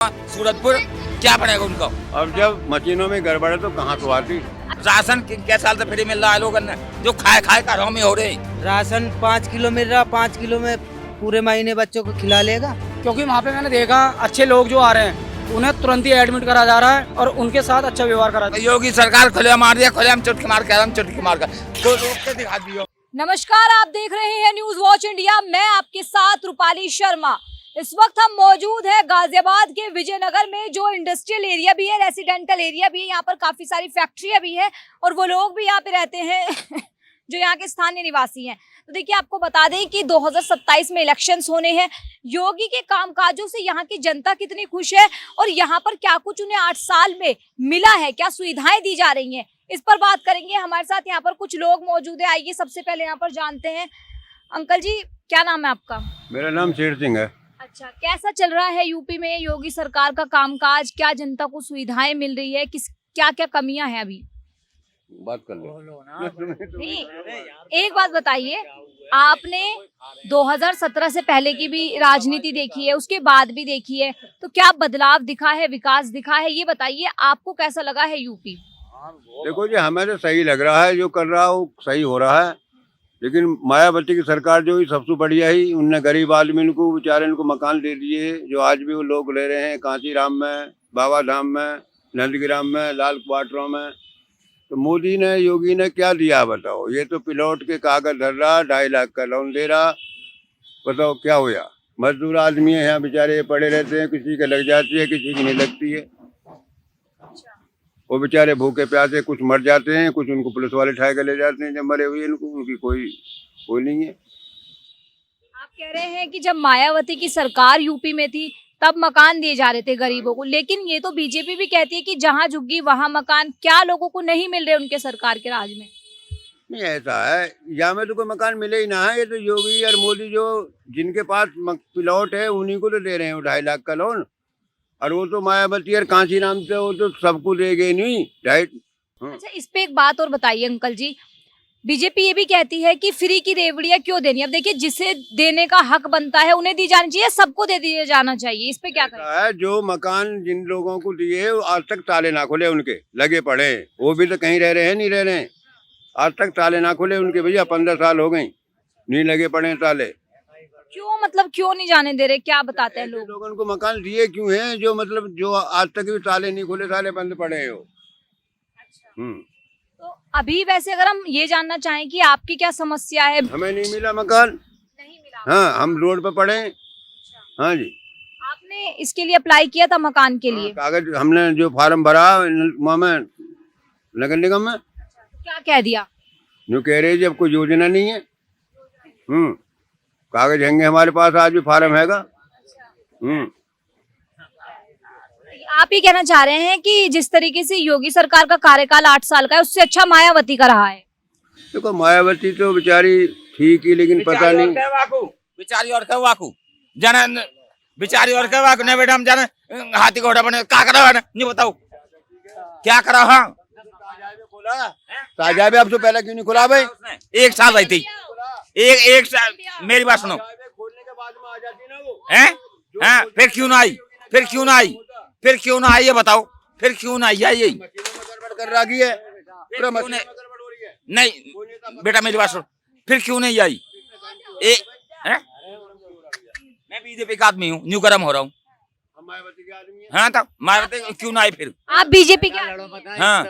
सूरजपुर क्या बनेगा उनका। अब जब मशीनों में गड़बड़ है तो कहाँ तो आती। राशन क्या साल से फ्री मिल रहा है लोगों ने, जो खाए खाए घरों में हो रहे। राशन 5 किलो मिल रहा, 5 किलो में पूरे महीने बच्चों को खिला लेगा। क्योंकि वहाँ पे मैंने देखा अच्छे लोग जो आ रहे हैं उन्हें तुरंत ही एडमिट करा जा रहा है और उनके साथ अच्छा व्यवहार करा जा रहा है। योगी सरकार खुले मार दिया, खुले हम चुटकी मार के चुटकी मार कर तो रोक के दिखा दियो। नमस्कार, आप देख रहे हैं न्यूज वॉच इंडिया। मैं आपके साथ रूपाली शर्मा। इस वक्त हम मौजूद है गाजियाबाद के विजयनगर में, जो इंडस्ट्रियल एरिया भी है, रेसिडेंटल एरिया भी है। यहाँ पर काफी सारी फैक्ट्रियां भी है और वो लोग भी यहाँ पे रहते हैं जो यहाँ के स्थानीय निवासी हैं। तो देखिए, आपको बता दें कि 2027 में इलेक्शंस होने हैं। योगी के कामकाजों से यहाँ की जनता कितनी खुश है और यहाँ पर क्या कुछ उन्हें 8 साल में मिला है, क्या सुविधाएं दी जा रही हैं, इस पर बात करेंगे। हमारे साथ यहाँ पर कुछ लोग मौजूद है। आइए सबसे पहले यहाँ पर जानते हैं। अंकल जी, क्या नाम है आपका? मेरा नाम शेर सिंह है। अच्छा, कैसा चल रहा है यूपी में योगी सरकार का कामकाज? क्या जनता को सुविधाएं मिल रही है? क्या क्या कमियां हैं अभी? बात कर लो। नहीं, एक बात बताइए, आपने 2017 से पहले की भी राजनीति देखी है, उसके बाद भी देखी है, तो क्या बदलाव दिखा है, विकास दिखा है? ये बताइए, आपको कैसा लगा है यूपी? देखो जी, हमें तो सही लग रहा है, जो कर रहा है वो सही हो रहा है। लेकिन मायावती की सरकार जो ही सबसे बढ़िया ही, उनने गरीब आदमी को बेचारे इनको मकान दे दिए, जो आज भी वो लोग ले रहे हैं कांचीराम में, बाबा धाम में, नंदगिराम में, लाल क्वार्टरों में। तो मोदी ने, योगी ने क्या दिया बताओ? ये तो प्लॉट के कागज धर रहा, 2.5 लाख का लोन दे रहा। बताओ क्या होया? मजदूर आदमी है यहाँ बेचारे, पड़े रहते हैं, किसी के लग जाती है, किसी की नहीं लगती है। वो बेचारे भूखे प्यासे कुछ मर जाते हैं, कुछ उनको पुलिस वाले उठा के ले जाते हैं। जब मरे हुए इनको उनकी कोई नहीं है। आप कह रहे हैं कि जब मायावती की सरकार यूपी में थी तब मकान दिए जा रहे थे गरीबों को, लेकिन ये तो बीजेपी भी कहती है कि जहां झुग्गी वहां मकान। क्या लोगों को नहीं मिल रहे उनके सरकार के राज में? नहीं, ऐसा है, यहाँ में तो कोई मकान मिले ही ना है। ये तो योगी और मोदी जो जिनके पास प्लॉट है उन्हीं को तो दे रहे हैं 2.5 लाख का लोन। और वो तो मायावती और कांचीराम से वो तो सबको देंगे नहीं, राइट। अच्छा, इस पे एक बात और बताइए अंकल जी। बीजेपी ये भी कहती है कि फ्री की रेवड़ियां क्यों देनी? अब देखिए, जिसे देने का हक बनता है उन्हें दी जानी चाहिए, सबको दे दिया जाना चाहिए। इस पे क्या कहें? जो मकान जिन लोगों को दिए आज तक ताले ना खुले, उनके लगे पड़े। वो भी तो कहीं रह रहे हैं, नहीं रह रहे हैं। आज तक ताले ना खुले उनके, भैया 15 साल हो गए, नहीं लगे पड़े ताले। क्यों, मतलब क्यों नहीं जाने दे रहे? क्या बताते हैं लोग? लोगों को मकान दिए क्यों हैं? जो मतलब जो आज तक भी ताले नहीं खुले, ताले बंद पड़े हैं वो। तो अभी वैसे अगर हम ये जानना चाहें कि आपकी क्या समस्या है? हमें नहीं मिला मकान। नहीं मिला? हाँ, हम रोड पे पड़े हैं। हाँ जी। आपने इसके लिए अप्लाई किया था मकान के लिए? कागज हमने जो फार्म भरा में नगर निगम में, क्या कह दिया? जो कह रहे जी अब कोई योजना नहीं है। कागज हैंगे हमारे पास, आज भी फार्म हैगा। आप ये कहना चाह रहे हैं कि जिस तरीके से योगी सरकार का कार्यकाल 8 साल का है, उससे अच्छा मायावती का रहा है? देखो, मायावती तो बेचारी ठीक ही, लेकिन पता नहीं बिचारी और वाकू जन बिचारी और वाकू ने बेटा हम जाने हाथी घोड़ा बने क्या करा है नहीं बताओ क्या करा। हाँ, ताजा भी अब तो पहले क्यों नहीं खुला भाई? 1 साल रही थी, एक साल। मेरी बात सुनो, खोलने के बाद में आ जाती ना वो। हैं? हाँ, फिर क्यों ना आई? फिर क्यों ना आई ये बताओ? फिर क्यों ना आई? यही गड़बड़ कर रखी है। नहीं बेटा, मेरी बात सुन, फिर क्यों नहीं आई? मैं बीजेपी का आदमी हूँ, न्यू गरम हो रहा हूँ। मायावती के आदमी है। हाँ, तब मायावती क्यों ना आई? फिर आप बीजेपी के? हाँ,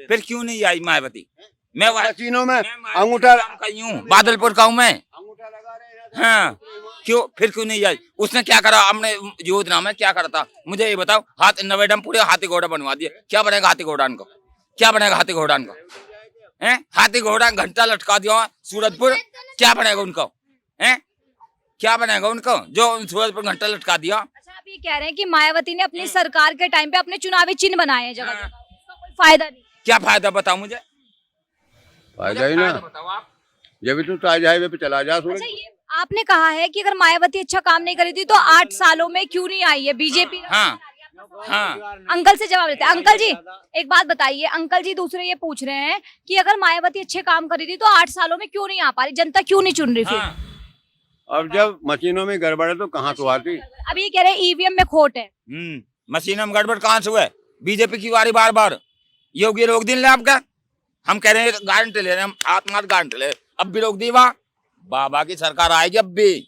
फिर क्यों नहीं आई मायावती? मैं चीनों में अंगूठा हूँ, बादलपुर का हूँ मैं। अंगूठा लगा रहे हैं। हाँ, क्यों नहीं आई? उसने क्या करा? हमने योजना में क्या करता मुझे ये बताओ। नवेडम पूरे हाथी घोड़ा बनवा दिए, क्या बनेगा हाथी घोड़ान को? क्या बनेगा हाथी घोड़ान को? हैं? हाथी घोड़ा घंटा लटका दिया सूरजपुर, क्या बनेगा उनको? हैं? क्या बनेगा उनको जो सूरजपुर घंटा लटका दिया? अच्छा, आप ये कह रहे हैं कि मायावती ने अपनी सरकार के टाइम पे अपने चुनावी चिन्ह बनाए हैं जगह जगह, उसका कोई फायदा नहीं? क्या फायदा बताओ मुझे? फायदा ही ना, बताओ आप। जब भी तू ताज हाईवे पे चला जा। अच्छा, ये आपने कहा है कि अगर मायावती अच्छा काम नहीं करी थी तो 8 सालों में क्यों नहीं आई है बीजेपी? हाँ, हाँ। अंकल से जवाब देते हैं। अंकल जी, एक बात बताइए। अंकल जी दूसरे ये पूछ रहे हैं कि अगर मायावती अच्छे काम करी थी तो 8 सालों में क्यों नहीं आ पा रही? जनता क्यों नहीं चुन रही फिर? हाँ। अब जब मशीनों में गड़बड़ है तो कहाँ से आती। अब ये कह रहे हैं ईवीएम में खोट है। मशीनों में गड़बड़ कहाँ से हुआ है? बीजेपी की बारी बार बार योगी रोक दी ले आपका। हम कह रहे हैं गारंटी ले रहे हैं, हम आत्मार्थ गारंटी ले, अब भी रोक दी वहाँ। बाबा की सरकार आएगी अब भी,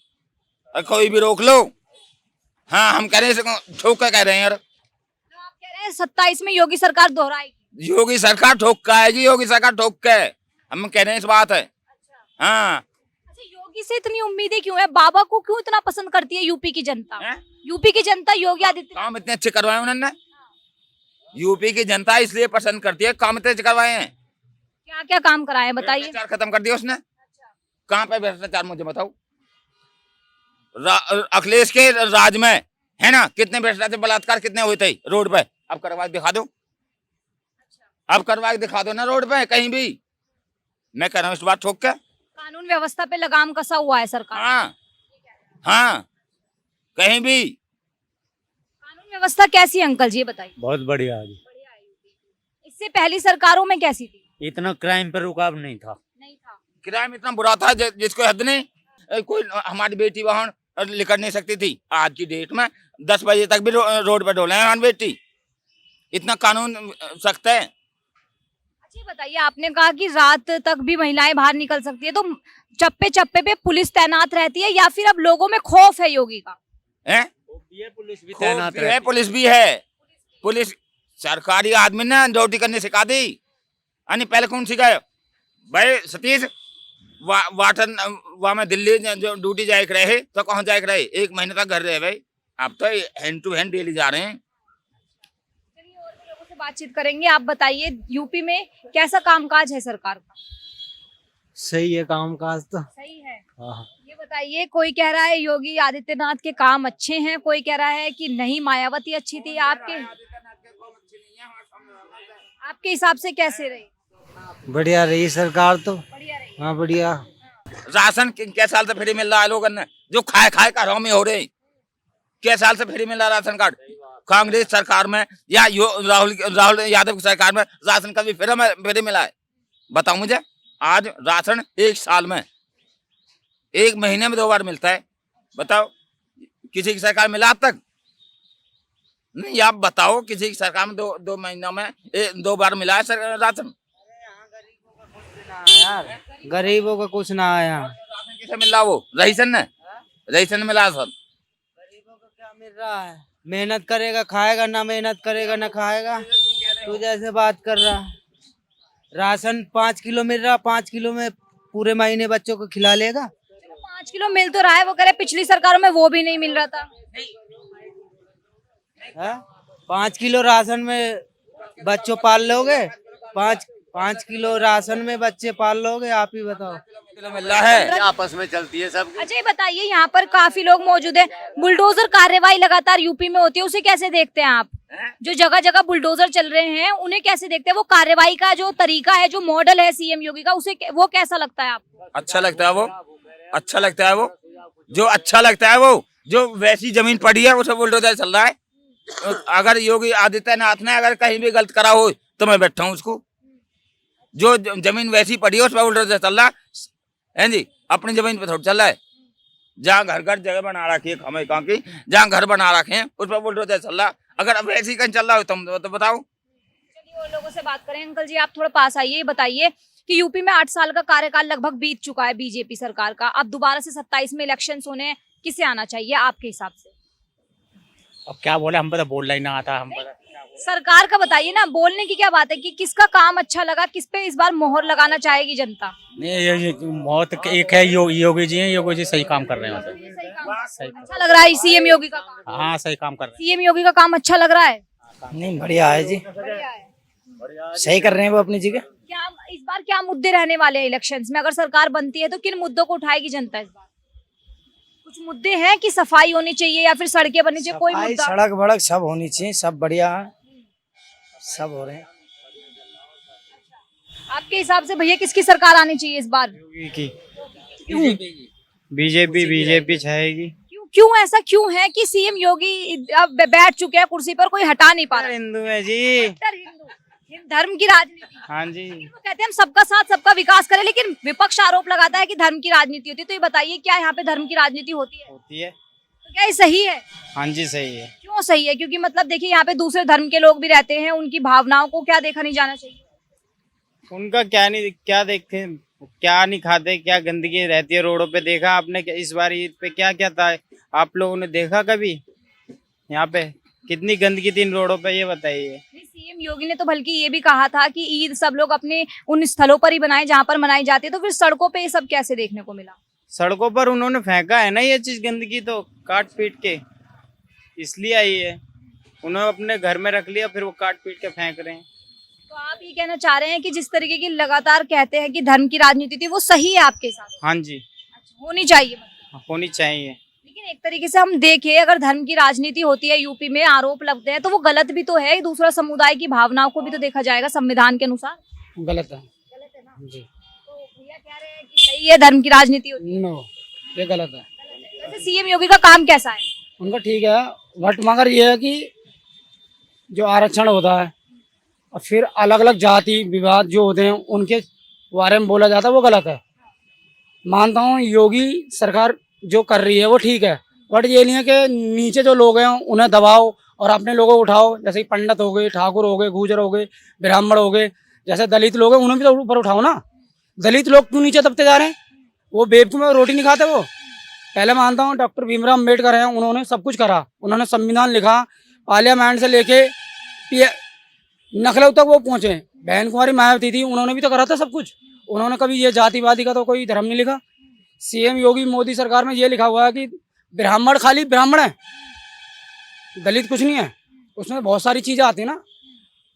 कोई भी रोक लो। हाँ हम कह रहे हैं, ठोक कर कह रहे हैं यार। तो आप कह रहे हैं 27 में योगी सरकार दोहराएगी। योगी सरकार ठोक के आएगी, योगी सरकार ठोक के, हम कह रहे हैं इस बात है। हाँ अच्छा, योगी से इतनी उम्मीदें क्यों है? बाबा को क्यों इतना पसंद करती है यूपी की जनता? यूपी की जनता योगी आदित्यनाथ काम इतने अच्छे करवाए उन्होंने, यूपी की जनता इसलिए पसंद करती है, काम इतने अच्छे करवाए हैं। क्या क्या काम कराए हैं बताइए। भ्रष्टाचार खत्म कर दिया उसने। कहाँ पे भ्रष्टाचार मुझे बताओ। अखिलेश के राज में है ना, कितने भ्रष्टाचार बलात्कार कितने हुए थे रोड पे, अब करवा के दिखा दो। अब करवा के दिखा दो ना रोड पे कहीं भी। मैं कह रहा हूँ इस बात ठोक के। कानून व्यवस्था पे लगाम कसा हुआ है सरकार। हाँ हाँ कहीं भी। कानून व्यवस्था कैसी है अंकल जी, ये बताइए। बहुत बढ़िया है जी। इससे पहली सरकारों में कैसी थी? इतना क्राइम पर रुकाव नहीं था। नहीं था। क्राइम इतना बुरा था जिसको हद नहीं। कोई हमारी बेटी वहां निकल नहीं सकती थी। आज की डेट में 10 बजे तक भी रोड पर डोले हैं हमारी बेटी। इतना कानून सख्त है। अच्छा बताइए, आपने कहा कि रात तक भी महिलाएं बाहर निकल सकती है, तो चप्पे चप्पे पे पुलिस तैनात रहती है या फिर अब लोगों में खौफ है योगी का? पुलिस भी तैनात भी है, पुलिस भी है। पुलिस सरकारी आदमी ने ड्यूटी करने सिखा दी। यानी पहले कौन सिखाया भाई? सतीश वाटर वहाँ में दिल्ली जो ड्यूटी जाए रहे तो कहाँ जाए रहे, 1 महीने तक घर रहे भाई। अब तो हैंड टू हैंड डेली जा रहे हैं। चलिए और भी लोगों से बातचीत करेंगे। आप बताइए यूपी में कैसा कामकाज है सरकार का? सही है कामकाज तो। सही है। हाँ। ये बताइए, कोई कह रहा है योगी आदित्यनाथ के काम अच्छे हैं, कोई कह रहा है कि नहीं मायावती अच्छी थी। आपके हिसाब से कैसे रही? बढ़िया रही सरकार तो। बढ़िया रही। हाँ बढ़िया। राशन क्या साल से फ्री मिल रहा है लोगों ने, जो खाए खाए का हरामी हो रहे हैं। क्या साल से फ्री मिल रहा राशन कार्ड? कांग्रेस सरकार में या राहुल यादव की सरकार में राशन का भी फ्री मिला है? बताओ मुझे। आज राशन 1 साल में 1 महीने में 2 बार मिलता है। बताओ किसी की सरकार मिला अब तक? नहीं, आप बताओ किसी की सरकार में 2 महीनों में 2 बार मिला है राशन? यार गरीबों का कुछ ना आया। राशन किसे मिल रहा? वो रईसन ने मिला सर। गरीबों को क्या मिल रहा है? मेहनत करेगा खाएगा, ना मेहनत करेगा ना खाएगा। तू जैसे बात कर रहा है, राशन 5 किलो मिल रहा, 5 किलो में पूरे महीने बच्चों को खिला लेगा। 5 किलो मिल तो रहा है, वो कह रहे पिछली सरकारों में वो भी नहीं मिल रहा था। 5 किलो राशन में बच्चों पाल लोगे? 5 किलो राशन में बच्चे पाल लोगे? आप ही बताओ। मिल रहा है, आपस में चलती है सब। अच्छा ये बताइए, यहाँ पर काफी लोग मौजूद हैं। बुलडोजर कार्यवाही लगातार यूपी में होती है, उसे कैसे देखते हैं आप? जो जगह जगह बुलडोजर चल रहे हैं उन्हें कैसे देखते हैं? वो कार्यवाही का जो तरीका है, जो मॉडल है सीएम योगी का, उसे वो कैसा लगता है आपको? अच्छा लगता है वो। अच्छा लगता है वो जो अच्छा लगता है वो जो वैसी जमीन पड़ी है उसे बुलडोजर चल रहा है। अगर योगी आदित्यनाथ ने अगर कहीं भी गलत करा हो तो मैं बैठा हूँ उसको। जो जमीन वैसी पड़ी है उस पर बुलडोजर चल रहा है जी, अपनी जमीन पे थोड़ा चल रहा है। जहाँ घर जगह बना रखी है हमें कहाँ की, जहाँ घर बना रखे हैं उस पर बुलडोजर चल रहा। अगर वैसे ही कहीं चल रहा हो तो बताओ। चलिए और लोगों से बात करें। अंकल जी आप थोड़ा पास आइए, बताइए कि यूपी में 8 साल का कार्यकाल लगभग बीत चुका है बीजेपी सरकार का। अब दोबारा से 27 में इलेक्शन होने, किसे आना चाहिए आपके हिसाब से? अब क्या बोले, हम तो बोलना ही ना आता। हम सरकार का बताइए ना, बोलने की क्या बात है कि किसका काम अच्छा लगा, किस पे इस बार मोहर लगाना चाहेगी जनता? ये बहुत एक है योगी जी हैं, योगी जी सही काम कर रहे हैं। सही अच्छा लग रहा है सीएम योगी का काम? हाँ सही काम कर रहे सीएम योगी का काम अच्छा लग रहा है? नहीं बढ़िया है जी, बढ़िया है। सही कर रहे हैं वो अपनी जगह। क्या इस बार क्या मुद्दे रहने वाले हैं इलेक्शंस में? अगर सरकार बनती है तो किन मुद्दों को उठाएगी जनता इस बार? कुछ मुद्दे हैं कि सफाई होनी चाहिए या फिर सड़कें बननी चाहिए? कोई मुद्दा? सड़क वड़क सब होनी चाहिए, सब बढ़िया है, सब हो रहे हैं। आपके हिसाब से भैया किसकी सरकार आनी चाहिए इस बार? योगी की। बीजेपी चाहेगी। क्यों ऐसा क्यों है कि सीएम योगी अब बैठ चुके हैं कुर्सी पर, कोई हटा नहीं पा रहा? हिंदू है जी। हिंदू धर्म की राजनीति। हाँ जी। वो कहते हैं हम सबका साथ सबका विकास करें, लेकिन विपक्ष आरोप लगाता है कि धर्म की राजनीति होती है। तो ये बताइए क्या यहाँ पे धर्म की राजनीति होती है? होती है। तो क्या ये सही है? हाँ जी सही है। क्यों सही है? क्योंकि मतलब देखिए यहाँ पे दूसरे धर्म के लोग भी रहते हैं, उनकी भावनाओं को क्या देखा नहीं जाना चाहिए? उनका क्या देखते हैं, क्या नहीं खाते, क्या गंदगी रहती है रोडों पे। देखा आपने इस बार ईद पे क्या क्या था? आप लोगों ने देखा कभी यहाँ पे कितनी गंदगी थी इन रोडों पे, ये बताइए। सीएम योगी ने तो बल्कि ये भी कहा था कि ईद सब लोग अपने उन स्थलों पर ही बनाए जहाँ पर मनाई जाती है, तो फिर सड़कों पे ये सब कैसे देखने को मिला? सड़कों पर उन्होंने फेंका है ना ये चीज, गंदगी तो काट पीट के, इसलिए आई है। उन्होंने अपने घर में रख लिया, फिर वो काट पीट के फेंक रहे हैं। तो आप ये कहना चाह रहे हैं कि जिस तरीके की लगातार कहते हैं कि धर्म की राजनीति थी, वो सही है आपके साथ? हाँ जी होनी चाहिए मतलब। होनी चाहिए। लेकिन एक तरीके से हम देखें, अगर धर्म की राजनीति होती है यूपी में, आरोप लगते हैं, तो वो गलत भी तो है। दूसरा समुदाय की भावनाओं को भी तो देखा जाएगा संविधान के अनुसार। गलत है गलत है ना? जी। तो भैया कह रहे हैं कि सही है, धर्म की राजनीति होती है। नो, ये गलत है। वैसे सीएम योगी का काम कैसा है? उनका ठीक है, बट मगर ये है कि जो आरक्षण होता है और फिर अलग अलग जाति विवाद जो होते हैं उनके बारे में बोला जाता है, वो गलत है। मानता हूँ योगी सरकार जो कर रही है वो ठीक है, बट ये नहीं है कि नीचे जो लोग हैं उन्हें दबाओ और अपने लोगों को उठाओ। जैसे कि पंडित हो गए, ठाकुर हो गए, गुर्जर हो गए, ब्राह्मण हो गए, जैसे दलित लोग हैं उन्हें भी तो ऊपर उठाओ ना। दलित लोग क्यों नीचे दबते जा रहे हैं? वो बेवकूफ में रोटी नहीं खाते वो। पहले मानता हूँ डॉक्टर भीमराव अम्बेडकर हैं, उन्होंने सब कुछ करा। उन्होंने संविधान लिखा, पार्लियामेंट से लेके लखनऊ तक वो पहुंचे। बहन कुमारी मायावती थी, उन्होंने भी तो करा था सब कुछ। उन्होंने कभी ये जातिवादी का तो कोई धर्म नहीं लिखा। सीएम योगी मोदी सरकार में ये लिखा हुआ है कि ब्राह्मण खाली ब्राह्मण है, दलित कुछ नहीं है। उसमें बहुत सारी चीजें आती है ना।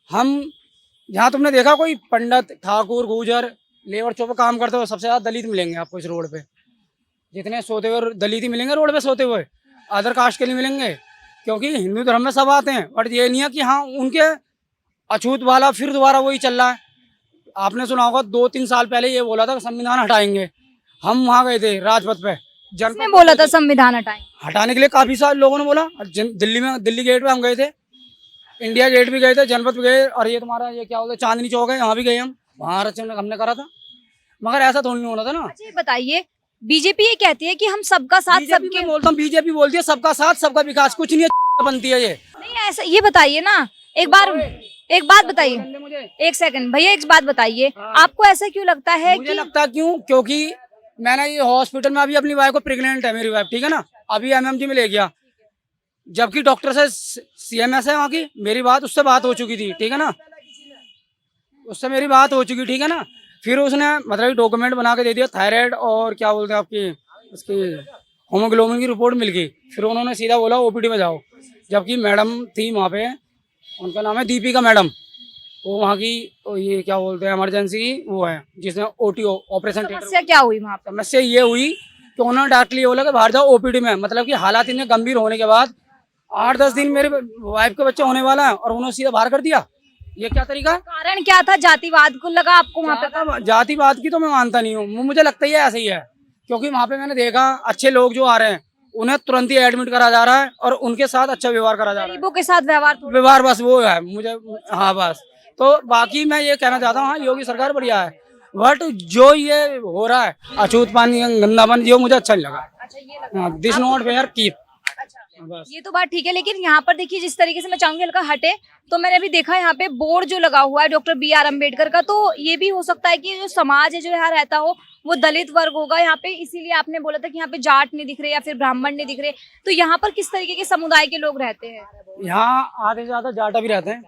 हम यहाँ तुमने देखा कोई पंडित, ठाकुर, गुर्जर, लेबर चौक पर काम करते हुए सबसे ज्यादा दलित मिलेंगे आपको इस रोड पे। जितने सोते हुए दलित ही मिलेंगे रोड पे सोते हुए, अदर कास्ट के नहीं मिलेंगे। क्योंकि हिंदू धर्म में सब आते हैं, बट ये नहीं है कि हाँ उनके अछूत वाला फिर दोबारा वही चल रहा है। आपने सुना होगा 2-3 साल पहले ये बोला था कि संविधान हटाएंगे। हम वहाँ गए थे राजपथ पे, किसने बोला था संविधान हटाने के लिए? काफी सारे लोगों ने बोला। दिल्ली गेट पे हम गए थे, इंडिया गेट भी गए थे, जनपथ भी गए, और ये तुम्हारा ये क्या बोलते हैं चांदनी चौक है, यहाँ भी गए हम। वहाँ आरक्षण हमने करा था, मगर ऐसा थोड़ी नहीं होना था ना। अच्छा बताइए, बीजेपी ये कहती है कि हम सबका साथ सबके, बोलता हूँ बीजेपी बोलती है सबका साथ सबका विकास, कुछ नहीं है, बनती है ये नहीं ऐसा। ये बताइए ना, एक बात बताइए, एक सेकंड भैया, एक बात बताइए, आपको ऐसा क्यों लगता है? मुझे लगता क्यों, क्योंकि मैंने ये हॉस्पिटल में अभी अपनी वाइफ को, प्रेग्नेंट है मेरी वाइफ, ठीक है ना, अभी एमएमजी में ले गया, जबकि डॉक्टर से सीएमएस है वहाँ की, मेरी बात उससे बात हो चुकी थी, ठीक है ना, उससे मेरी बात हो चुकी, ठीक है ना। फिर उसने मतलब डॉक्यूमेंट बना के दे दिया, थायराइड और क्या बोलते हैं आपकी उसकी होमोग्लोबिन की रिपोर्ट मिल गई। फिर उन्होंने सीधा बोला ओपीडी में जाओ, जबकि मैडम थी वहाँ पे, उनका नाम है दीपिका मैडम, वो वहाँ की ये क्या बोलते हैं इमरजेंसी वो है, जिसने ओटीओ ऑपरेशन थिएटर। समस्या क्या हुई वहाँ पे? समस्या ये हुई कि उन्होंने डायरेक्टली बोला कि बाहर जाओ ओपीडी में, मतलब कि हालात इतने गंभीर होने के बाद 8-10 दिन मेरे वाइफ के बच्चे होने वाला है और उन्होंने सीधा बाहर कर दिया। ये क्या तरीका है? कारण क्या था? जातिवाद को लगा आपको वहाँ पे? जातिवाद की तो मैं मानता नहीं हूँ, मुझे लगता ही ऐसे ही है, क्योंकि वहाँ पे मैंने देखा अच्छे लोग जो आ रहे हैं उन्हें तुरंत ही एडमिट करा जा रहा है और उनके साथ अच्छा व्यवहार करा जा रहा है। गरीबों के साथ व्यवहार बस वो है मुझे, हाँ बस। तो बाकी मैं ये कहना चाहता हूँ, हाँ योगी सरकार बढ़िया है, बट जो ये हो रहा है अछूत पानी गंदा पानी, जो मुझे अच्छा नहीं लगा। This not fair keep. ये तो बात ठीक है, लेकिन यहाँ पर देखिए जिस तरीके से मैं चाहूंगी हल्का हटे, तो मैंने अभी देखा यहाँ पे बोर्ड जो लगा हुआ है डॉक्टर BR अम्बेडकर का, तो ये भी हो सकता है कि जो समाज है जो यहाँ रहता हो वो दलित वर्ग होगा यहाँ पे, इसीलिए आपने बोला था कि यहाँ पे जाट नहीं दिख रहे या फिर ब्राह्मण नहीं दिख रहे। तो यहाँ पर किस तरीके के समुदाय के लोग रहते हैं? यहाँ आधे से ज्यादा जाटा भी रहते हैं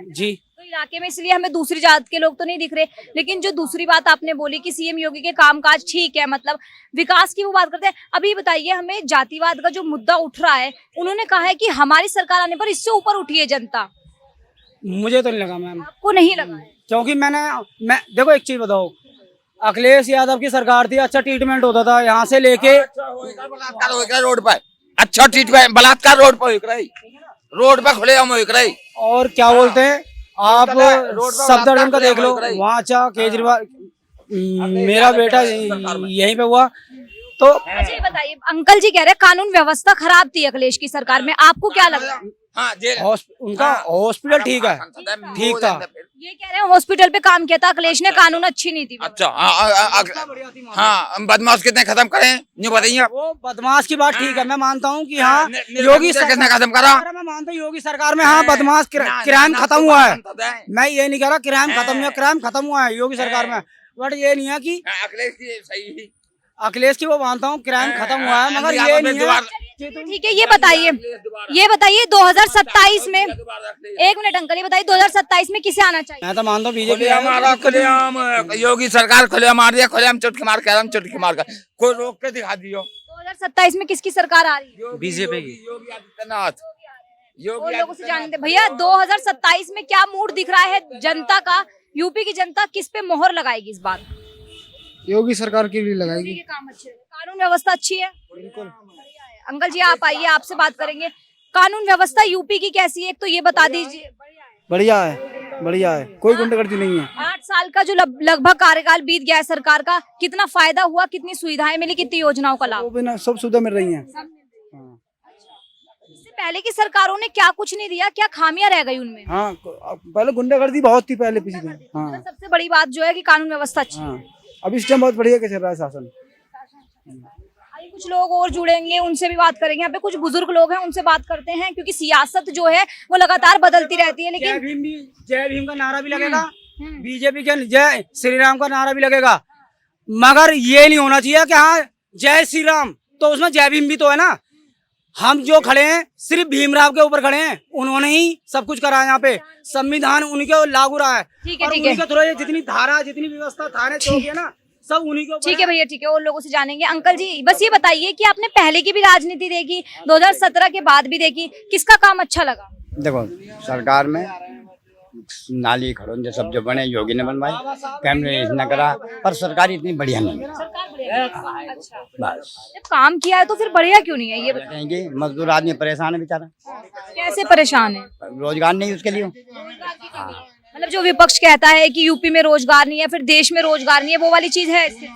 जी। तो इलाके में इसलिए हमें दूसरी जात के लोग तो नहीं दिख रहे। लेकिन जो दूसरी बात आपने बोली कि सीएम योगी के कामकाज ठीक है, मतलब विकास की वो बात करते हैं। अभी बताइए हमें, जातिवाद का जो मुद्दा उठ रहा है, उन्होंने कहा है कि हमारी सरकार आने पर इससे ऊपर उठी है जनता। मुझे तो नहीं लगा मैम। आपको नहीं लगा? क्योंकि मैं देखो एक चीज बताओ, अखिलेश यादव की सरकार थी, अच्छा ट्रीटमेंट होता था यहाँ से लेके बलात्कार रोड पर, अच्छा ट्रीटमेंट, बलात्कार रोड पर, रोड पर खुले हम और क्या बोलते हैं आप सफदरजंग का देख लो, वहाँ अच्छा केजरीवाल, मेरा बेटा यहीं पे हुआ। तो अच्छा ये बताइए, अंकल जी कह रहे हैं कानून व्यवस्था खराब थी अखिलेश की सरकार में, आपको क्या लगता है? हाँ, उनका हॉस्पिटल ठीक है, ठीक था, ये कह रहे हैं हॉस्पिटल पे काम किया था अखिलेश ने, कानून अच्छी नहीं थी वो। अच्छा हाँ बदमाश कितने खत्म करें ये बताइए आप। वो बदमाश की बात ठीक है, मैं मानता हूँ कि हाँ योगी कितने खत्म करा। सरकार, मैं मानता हूँ योगी सरकार में हाँ बदमाश क्राइम खत्म हुआ है। मैं ये नहीं कह रहा क्राइम खत्म हुआ, क्राइम खत्म हुआ है योगी सरकार में, बट ये नहीं है कि अखिलेश की सही अखिलेश की वो मानता हूँ क्राइम खत्म हुआ है, मगर ये नहीं है। ठीक है, ये बताइए 2027 में, एक मिनट अंकल, ये बताइए 2027 में किसे आना चाहिए? मैं तो मानता हूँ बीजेपी। खुलेआम योगी सरकार खुलेआम मार दिया, खुलेआम चुटकी मार के चुटकी मार कर कोई रोक के दिखा दियो। 2027 में किसकी सरकार आ रही है? बीजेपी की। योगी आदित्यनाथ। और लोगों से जानते भैया 2027 में क्या मूड दिख रहा है जनता का? यूपी की जनता किस पे मोहर लगाएगी इस बार? योगी सरकार के लिए योगी लगाएगी। के काम अच्छे हैं, कानून व्यवस्था अच्छी है। बिल्कुल। अंकल जी आप आइए, आपसे बात करेंगे। कानून व्यवस्था यूपी की कैसी है, एक तो ये बता दीजिए। बढ़िया है, बढ़िया है, कोई गुंडागर्दी नहीं है। 8 साल का जो लगभग कार्यकाल बीत गया है सरकार का, कितना फायदा हुआ, कितनी सुविधाएं मिली, कितनी योजनाओं का वो लाभ? बिना सब सुविधा मिल रही है। इससे पहले की सरकारों ने क्या कुछ नहीं दिया, क्या खामियां रह गई उनमें? हाँ पहले गुंडागर्दी बहुत थी पहले पिछले। हाँ मतलब सबसे बड़ी बात जो है कि कानून व्यवस्था अच्छी है। हाँ अभी इस टाइम बहुत बढ़िया के चल रहा है शासन। आइए कुछ लोग और जुड़ेंगे, उनसे भी बात करेंगे। यहाँ पे कुछ बुजुर्ग लोग हैं, उनसे बात करते हैं, क्योंकि सियासत जो है वो लगातार बदलती रहती है। लेकिन जय भीम का नारा भी लगेगा, बीजेपी के जय श्री राम का नारा भी लगेगा, मगर ये नहीं होना चाहिए कि हाँ जय श्री राम तो उसमें जय भीम भी तो है ना। हम जो खड़े हैं सिर्फ भीमराव के ऊपर खड़े हैं, उन्होंने ही सब कुछ करा है। यहाँ पे संविधान उनके लागू रहा है, ठीक है, और ठीक है। उन्हीं के थ्रू ये जितनी धारा जितनी व्यवस्था थाने चौक है ना सब उन्हीं के ऊपर ठीक है भैया, ठीक है, और लोगों से जानेंगे। अंकल जी बस ये बताइए कि आपने पहले की भी राजनीति देखी, 2017 के बाद भी देखी, किसका काम अच्छा लगा? देखो सरकार में नाली खड़ोन जो सब जो बने योगी ने बनवाए, कैमरे इसने करा, पर सरकार इतनी बढ़िया नहीं है। सरकार बढ़िया है। अच्छा, बस जब काम किया है तो फिर बढ़िया क्यों नहीं है ये बताइए? कहेंगे मजदूर आदमी परेशान है बेचारा, कैसे परेशान है? रोजगार नहीं उसके लिए। मतलब जो विपक्ष कहता है कि यूपी में रोजगार नहीं है, फिर देश में रोजगार नहीं है, वो वाली चीज है स्थिति?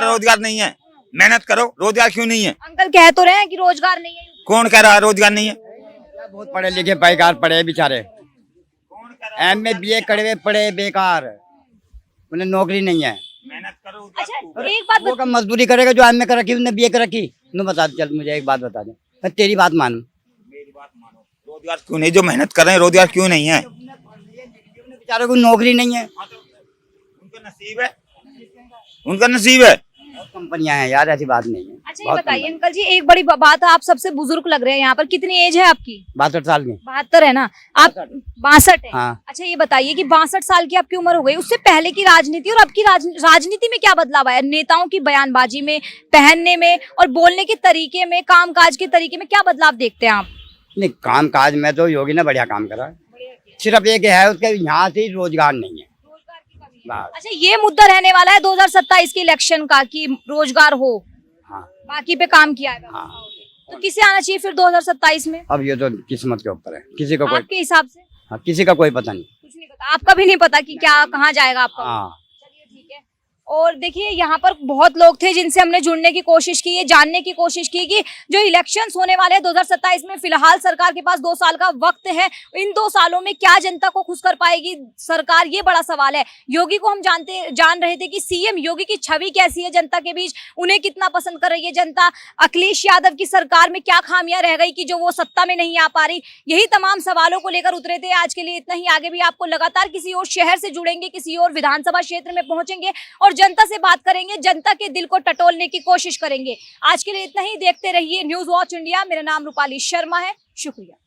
रोजगार नहीं है, मेहनत करो, रोजगार क्यों नहीं है? अंकल कह तो रहे हैं कि रोजगार नहीं है। कौन कह रहा है रोजगार नहीं है? बहुत पढ़े लिखे बेकार पढ़े बेचारे, MA BA करे पढ़े बेकार, उन्हें नौकरी नहीं है। मेहनत करो। अच्छा एक बात वो कब मजदूरी करेगा जो MA कर रखी उसने BA कर रखी। नो बता चल मुझे एक बात बता दे, मैं तेरी बात मानूं। मेरी बात मानो, रोजगार क्यों नहीं? जो मेहनत कर रहे हैं रोजगार क्यों नहीं है? बेचारे को नौकरी नहीं है। उनका नसीब है, उनका नसीब है। कंपनियां हैं यार, ऐसी बात नहीं है। अच्छा ये बताइए अंकल जी, एक बड़ी बात है, आप सबसे बुजुर्ग लग रहे हैं यहाँ पर। कितनी एज है आपकी? 62 साल की। 72 है ना आप? 62 है। हाँ। अच्छा ये बताइए कि 62 साल की आपकी उम्र हो गई, उससे पहले की राजनीति और अब की राजनीति में क्या बदलाव आया? नेताओं की बयानबाजी में, पहनने में और बोलने के तरीके में, कामकाज के तरीके में क्या बदलाव देखते हैं आप? नहीं काम काज में तो योगी ने बढ़िया काम करा, सिर्फ एक है उसके यहाँ से रोजगार नहीं है। बस। अच्छा ये मुद्दा रहने वाला है 2027 के इलेक्शन का कि रोजगार हो, हाँ बाकी पे काम किया है। हाँ। तो किसे आना चाहिए फिर 2027 में अब ये तो किस्मत के ऊपर है, किसी को कोई आपके हिसाब से? हाँ, किसी का कोई पता नहीं। कुछ नहीं पता, आपका भी नहीं पता कि क्या कहाँ जाएगा आपका? हाँ चलिए ठीक है। और देखिए यहाँ पर बहुत लोग थे जिनसे हमने जुड़ने की कोशिश की, ये जानने की कोशिश की कि जो इलेक्शंस होने वाले हैं 2027 में, फिलहाल सरकार के पास 2 साल का वक्त है, इन 2 सालों में क्या जनता को खुश कर पाएगी सरकार, ये बड़ा सवाल है। योगी को हम जान रहे थे कि सीएम योगी की छवि कैसी है जनता के बीच, उन्हें कितना पसंद कर रही है जनता, अखिलेश यादव की सरकार में क्या खामियां रह गई कि जो वो सत्ता में नहीं आ पा रही, यही तमाम सवालों को लेकर उतरे थे। आज के लिए इतना ही, आगे भी आपको लगातार किसी और शहर से जुड़ेंगे, किसी और विधानसभा क्षेत्र में पहुंचेंगे और जनता से बात करेंगे, जनता के दिल को टटोलने की कोशिश करेंगे। आज के लिए इतना ही, देखते रहिए न्यूज़ वॉच इंडिया। मेरा नाम रूपाली शर्मा है, शुक्रिया।